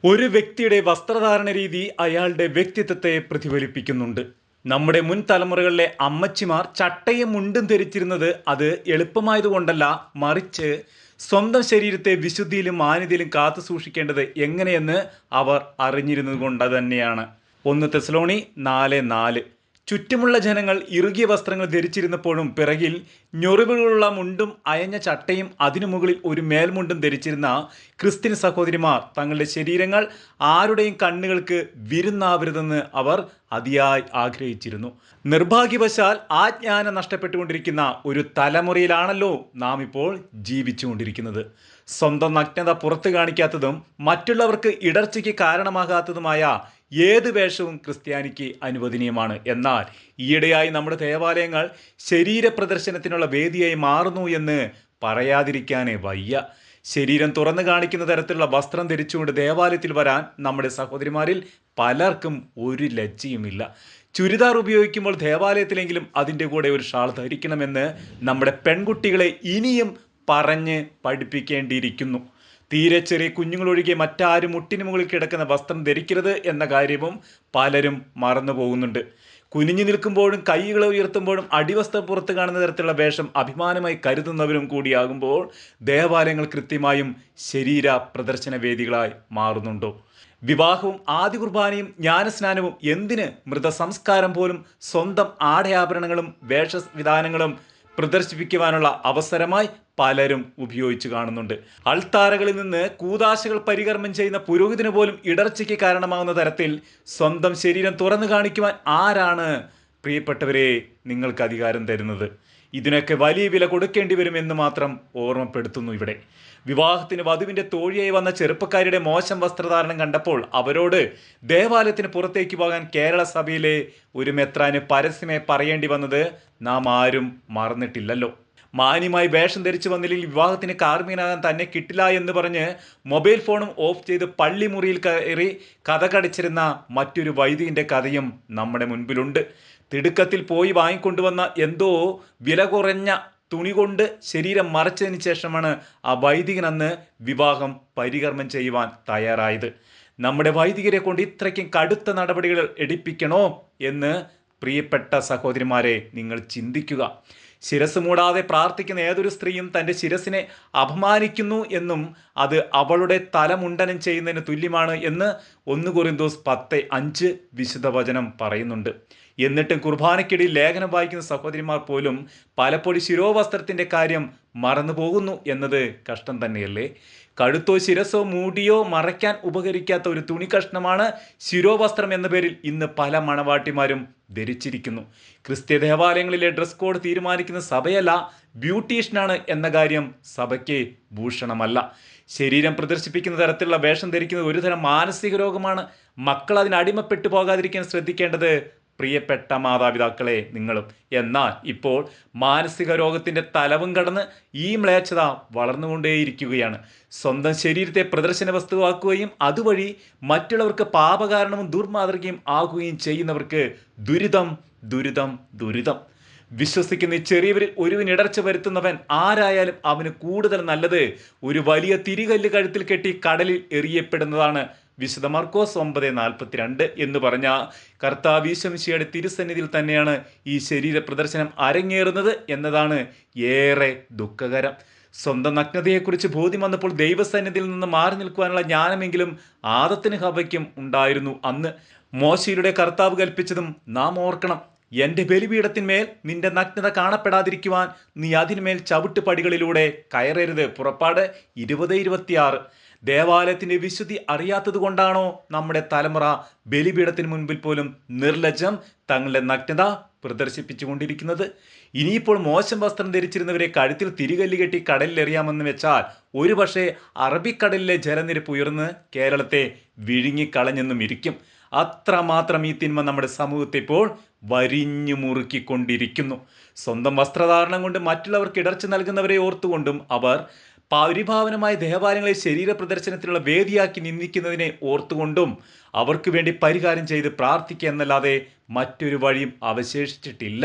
ഒരു വ്യക്തിയുടെ വസ്ത്രധാരണ രീതി അയാളുടെ വ്യക്തിത്വത്തെ പ്രതിഫലിപ്പിക്കുന്നുണ്ട്. നമ്മുടെ മുൻ തലമുറകളിലെ അമ്മച്ചിമാർ ചട്ടയും മുണ്ടും ധരിച്ചിരുന്നത് അത് എളുപ്പമായതുകൊണ്ടല്ല, മറിച്ച് സ്വന്തം ശരീരത്തെ വിശുദ്ധിയിലും മാന്യതയിലും കാത്തു സൂക്ഷിക്കേണ്ടത് എങ്ങനെയെന്ന് അവർ അറിഞ്ഞിരുന്നത് കൊണ്ട് തന്നെയാണ്. 1 തെസ്സലോണി 4:4. ചുറ്റുമുള്ള ജനങ്ങൾ ഇറുകിയ വസ്ത്രങ്ങൾ ധരിച്ചിരുന്നപ്പോഴും പിറകിൽ ഞൊറിവുകളുള്ള മുണ്ടും അയഞ്ഞ ചട്ടയും അതിനു മുകളിൽ ഒരു മേൽമുണ്ടും ധരിച്ചിരുന്ന ക്രിസ്ത്യൻ സഹോദരിമാർ തങ്ങളുടെ ശരീരങ്ങൾ ആരുടെയും കണ്ണുകൾക്ക് വിരുന്നാവരുതെന്ന് അവർ അതിയായി ആഗ്രഹിച്ചിരുന്നു. നിർഭാഗ്യവശാൽ ആ ജ്ഞാനം നഷ്ടപ്പെട്ടുകൊണ്ടിരിക്കുന്ന ഒരു തലമുറയിലാണല്ലോ നാം ഇപ്പോൾ ജീവിച്ചുകൊണ്ടിരിക്കുന്നത്. സ്വന്തം നഗ്നത പുറത്തു കാണിക്കാത്തതും മറ്റുള്ളവർക്ക് ഇടർച്ചയ്ക്ക് കാരണമാകാത്തതുമായ ഏത് വേഷവും ക്രിസ്ത്യാനിക്ക് അനുവദനീയമാണ്. എന്നാൽ ഈയിടെയായി നമ്മുടെ ദേവാലയങ്ങൾ ശരീര പ്രദർശനത്തിനുള്ള വേദിയായി മാറുന്നു എന്ന് പറയാതിരിക്കാനേ വയ്യ. ശരീരം തുറന്നു കാണിക്കുന്ന തരത്തിലുള്ള വസ്ത്രം ധരിച്ചുകൊണ്ട് ദേവാലയത്തിൽ വരാൻ നമ്മുടെ സഹോദരിമാരിൽ പലർക്കും ഒരു ലജ്ജയുമില്ല. ചുരിദാർ ഉപയോഗിക്കുമ്പോൾ ദേവാലയത്തിലെങ്കിലും അതിൻ്റെ കൂടെ ഒരു ഷാൾ ധരിക്കണമെന്ന് നമ്മുടെ പെൺകുട്ടികളെ ഇനിയും പറഞ്ഞ് പഠിപ്പിക്കേണ്ടിയിരിക്കുന്നു. തീരെ ചെറിയ കുഞ്ഞുങ്ങളൊഴികെ മറ്റാരും മുട്ടിന് മുകളിൽ കിടക്കുന്ന വസ്ത്രം ധരിക്കരുത് എന്ന കാര്യവും പലരും മറന്നു പോകുന്നുണ്ട്. കുനിഞ്ഞു നിൽക്കുമ്പോഴും കൈകൾ ഉയർത്തുമ്പോഴും അടിവസ്ത്രം പുറത്ത് കാണുന്ന തരത്തിലുള്ള വേഷം അഭിമാനമായി കരുതുന്നവരും കൂടിയാകുമ്പോൾ ദേവാലയങ്ങൾ കൃത്യമായും ശരീര പ്രദർശന വേദികളായി മാറുന്നുണ്ടോ? വിവാഹവും ആദ്യ കുർബാനയും ജ്ഞാനസ്നാനവും എന്തിന് മൃതസംസ്കാരം പോലും സ്വന്തം ആടയാഭരണങ്ങളും വേഷവിധാനങ്ങളും പ്രദർശിപ്പിക്കുവാനുള്ള അവസരമായി പലരും ഉപയോഗിച്ച് കാണുന്നുണ്ട്. അൾത്താരകളിൽ നിന്ന് കൂദാശകൾ പരികർമ്മം ചെയ്യുന്ന പുരോഹിതന് പോലും ഇടർച്ചയ്ക്ക് കാരണമാകുന്ന തരത്തിൽ സ്വന്തം ശരീരം തുറന്നു കാണിക്കുവാൻ ആരാണ് പ്രിയപ്പെട്ടവരെ നിങ്ങൾക്ക് അധികാരം തരുന്നത്? ഇതിനൊക്കെ വലിയ വില കൊടുക്കേണ്ടി വരുമെന്ന് മാത്രം ഓർമ്മപ്പെടുത്തുന്നു. ഇവിടെ വിവാഹത്തിന് വധുവിൻ്റെ തോഴിയായി വന്ന ചെറുപ്പക്കാരുടെ മോശം വസ്ത്രധാരണം കണ്ടപ്പോൾ അവരോട് ദേവാലയത്തിന് പുറത്തേക്ക് പോകാൻ കേരള സഭയിലെ ഒരു മെത്രാന് പരസ്യമായി പറയേണ്ടി വന്നത് നാം ആരും മറന്നിട്ടില്ലല്ലോ. മാന്യമായി വേഷം ധരിച്ചു വന്നില്ലെങ്കിൽ വിവാഹത്തിന് കാർമ്മികനാകാൻ തന്നെ കിട്ടില്ല എന്ന് പറഞ്ഞ് മൊബൈൽ ഫോണും ഓഫ് ചെയ്ത് പള്ളിമുറിയിൽ കയറി കഥകടിച്ചിരുന്ന മറ്റൊരു വൈദികൻ്റെ കഥയും നമ്മുടെ മുൻപിലുണ്ട്. തിടുക്കത്തിൽ പോയി വാങ്ങിക്കൊണ്ടുവന്ന എന്തോ വില കുറഞ്ഞ തുണി കൊണ്ട് ശരീരം മറച്ചതിന് ശേഷമാണ് ആ വൈദികൻ അന്ന് വിവാഹം പരികർമ്മം ചെയ്യുവാൻ തയ്യാറായത്. നമ്മുടെ വൈദികരെ കൊണ്ട് ഇത്രയ്ക്കും കടുത്ത നടപടികൾ എടുപ്പിക്കണോ എന്ന് പ്രിയപ്പെട്ട സഹോദരിമാരെ നിങ്ങൾ ചിന്തിക്കുക. ശിരസ് മൂടാതെ പ്രാർത്ഥിക്കുന്ന ഏതൊരു സ്ത്രീയും തൻ്റെ ശിരസിനെ അപമാനിക്കുന്നു എന്നും അത് അവളുടെ തലമുണ്ടനം ചെയ്യുന്നതിന് തുല്യമാണ് എന്ന് 1 കൊരിന്തോസ് 10:5 വിശുദ്ധ വചനം പറയുന്നുണ്ട്. എന്നിട്ടും കുർബാനയ്ക്കിടയിൽ ലേഖനം വായിക്കുന്ന സഹോദരിമാർ പോലും പലപ്പോഴും ശിരോവസ്ത്രത്തിൻ്റെ കാര്യം മറന്നു പോകുന്നു എന്നത് കഷ്ടം തന്നെയല്ലേ? കഴുത്തോ ശിരസോ മൂടിയോ മറയ്ക്കാൻ ഉപകരിക്കാത്ത ഒരു തുണി കഷ്ണമാണ് ശിരോവസ്ത്രം എന്ന പേരിൽ ഇന്ന് പല മണവാട്ടിമാരും ധരിച്ചിരിക്കുന്നു. ക്രിസ്ത്യ ദേവാലയങ്ങളിലെ ഡ്രസ് കോഡ് തീരുമാനിക്കുന്ന സഭയല്ല, ബ്യൂട്ടീഷ്യനാണ് എന്ന കാര്യം സഭയ്ക്ക് ഭൂഷണമല്ല. ശരീരം പ്രദർശിപ്പിക്കുന്ന തരത്തിലുള്ള വേഷം ധരിക്കുന്നത് ഒരുതരം മാനസിക രോഗമാണ്. മക്കൾ അതിന് അടിമപ്പെട്ടു പോകാതിരിക്കാൻ ശ്രദ്ധിക്കേണ്ടത് പ്രിയപ്പെട്ട മാതാപിതാക്കളെ നിങ്ങളും. എന്നാൽ ഇപ്പോൾ മാനസിക രോഗത്തിൻ്റെ തലവും കടന്ന് ഈ മ്ലേച്ഛത വളർന്നുകൊണ്ടേയിരിക്കുകയാണ്. സ്വന്തം ശരീരത്തെ പ്രദർശന വസ്തുവാക്കുകയും അതുവഴി മറ്റുള്ളവർക്ക് പാപകാരണവും ദുർമാതൃകയും ആകുകയും ചെയ്യുന്നവർക്ക് ദുരിതം ദുരിതം ദുരിതം. വിശ്വസിക്കുന്ന ചെറിയവരിൽ ഒരുവിന് ഇടർച്ച വരുത്തുന്നവൻ ആരായാലും അവന് കൂടുതൽ നല്ലത് ഒരു വലിയ തിരികല്ല് കഴുത്തിൽ കെട്ടി കടലിൽ എറിയപ്പെടുന്നതാണ്. വിശുദ്ധ മർക്കോസ് 9:42 എന്ന് പറഞ്ഞ കർത്താവ് ഈശോ മിശിഹായുടെ തിരുസന്നിധിയിൽ തന്നെയാണ് ഈ ശരീര പ്രദർശനം അരങ്ങേറുന്നത് എന്നതാണ് ഏറെ ദുഃഖകരം. സ്വന്തം നഗ്നതയെക്കുറിച്ച് ബോധ്യം വന്നപ്പോൾ ദൈവസന്നിധിയിൽ നിന്ന് മാറി നിൽക്കുവാനുള്ള ജ്ഞാനമെങ്കിലും ആദത്തിനും ഹവ്വയ്ക്കും ഉണ്ടായിരുന്നു. അന്ന് മോശയിലൂടെ കർത്താവ് കൽപ്പിച്ചതും നാം ഓർക്കണം. എൻ്റെ ബലിപീഠത്തിന്മേൽ നിന്റെ നഗ്നത കാണപ്പെടാതിരിക്കുവാൻ നീ അതിന്മേൽ ചവിട്ടുപടികളിലൂടെ കയറരുത്. പുറപ്പാട് 20:26. ദേവാലയത്തിൻ്റെ വിശുദ്ധി അറിയാത്തത് കൊണ്ടാണോ നമ്മുടെ തലമുറ ബലിപീഠത്തിന് മുൻപിൽ പോലും നിർലജ്ജം തങ്ങളുടെ നഗ്നത പ്രദർശിപ്പിച്ചുകൊണ്ടിരിക്കുന്നത്? ഇനിയിപ്പോൾ മോശം വസ്ത്രം ധരിച്ചിരുന്നവരെ കഴുത്തിൽ തിരികല്ല് കെട്ടി കടലിൽ എറിയാമെന്ന് വെച്ചാൽ ഒരുപക്ഷെ അറബിക്കടലിലെ ജലനിരപ്പ് ഉയർന്ന് കേരളത്തെ വിഴുങ്ങിക്കളഞ്ഞെന്നും ഇരിക്കും. അത്രമാത്രം ഈ തിന്മ നമ്മുടെ സമൂഹത്തെ ഇപ്പോൾ വരിഞ്ഞു മുറുക്കിക്കൊണ്ടിരിക്കുന്നു. സ്വന്തം വസ്ത്രധാരണം കൊണ്ട് മറ്റുള്ളവർക്ക് ഇടർച്ച നൽകുന്നവരെ ഓർത്തുകൊണ്ടും അവർ പരിഭാവനമായ ദേവാലയങ്ങളെ ശരീര പ്രദർശനത്തിനുള്ള വേദിയാക്കി നിന്ദിക്കുന്നതിനെ ഓർത്തുകൊണ്ടും അവർക്ക് വേണ്ടി പരിഹാരം ചെയ്ത് പ്രാർത്ഥിക്കുക എന്നല്ലാതെ മറ്റൊരു വഴിയും അവശേഷിച്ചിട്ടില്ല.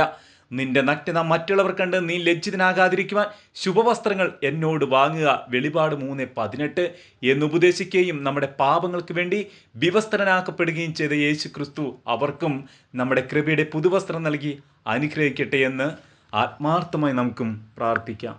നിന്റെ നഗ്നത മറ്റുള്ളവർ കണ്ട് നീ ലജ്ജിതനാകാതിരിക്കുവാൻ ശുഭവസ്ത്രങ്ങൾ എന്നോട് വാങ്ങുക. വെളിപാട് 3:18 എന്നുപദേശിക്കുകയും നമ്മുടെ പാപങ്ങൾക്ക് വേണ്ടി വിവസ്ത്രനാക്കപ്പെടുകയും ചെയ്ത യേശു ക്രിസ്തു അവർക്കും നമ്മുടെ കൃപയുടെ പുതുവസ്ത്രം നൽകി അനുഗ്രഹിക്കട്ടെ എന്ന് ആത്മാർത്ഥമായി നമുക്കും പ്രാർത്ഥിക്കാം.